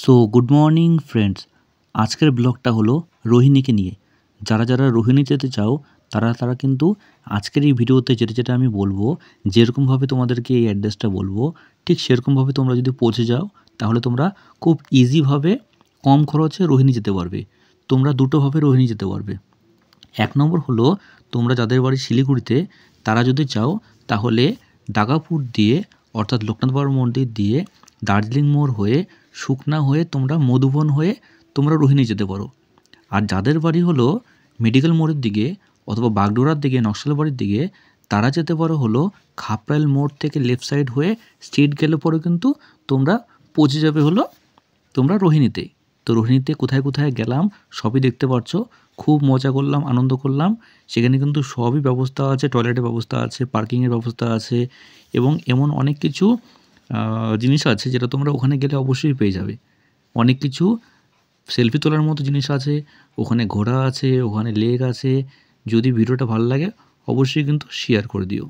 So good morning friends. আজকের ব্লগটা হলো রোহিণীকে নিয়ে। যারা রোহিণী যেতে চাও তারা কিন্তু আজকের এই ভিডিওতে যেটা আমি বলবো, যেরকমভাবে তোমাদেরকে এই অ্যাড্রেসটা বলবো, ঠিক সেরকমভাবে তোমরা যদি পৌঁছে যাও তাহলে তোমরা খুব ইজিভাবে কম খরচে রোহিণী যেতে পারবে। তোমরা দুটোভাবে রোহিণী যেতে পারবে। এক নম্বর হলো, তোমরা যাদের বাড়ি শিলিগুড়িতে তারা যদি চাও তাহলে ডাগাপুর দিয়ে অর্থাৎ লোকনাথ বাবার মন্দির দিয়ে দার্জিলিং মোড় হয়ে সুকনা হয়ে তোমরা মধুবন হয়ে তোমরা রোহিণী যেতে পারো। আর যাদের বাড়ি হলো মেডিকেল মোড়ের দিকে অথবা বাগডোরার দিকে নকশালবাড়ির দিকে তারা যেতে পারো হলো খাপরাইল মোড় থেকে লেফট সাইড হয়ে স্ট্রেট গেলে পরে কিন্তু তোমরা পৌঁছে যাবে হলো তোমরা রোহিণীতে। তো রোহিণীতে কোথায় কোথায় গেলাম সবই দেখতে পাচ্ছ। খুব মজা করলাম, আনন্দ করলাম। সেখানে কিন্তু সবই ব্যবস্থা আছে, টয়লেটের ব্যবস্থা আছে, পার্কিংয়ের ব্যবস্থা আছে এবং এমন অনেক কিছু জিনিস আছে যেটা তোমরা ওখানে গেলে অবশ্যই পেয়ে যাবে। অনেক কিছু সেলফি তোলার মতো জিনিস আছে, ওখানে ঘোড়া আছে, ওখানে লেক আছে। যদি ভিডিওটা ভালো লাগে অবশ্যই কিন্তু শেয়ার করে দিও।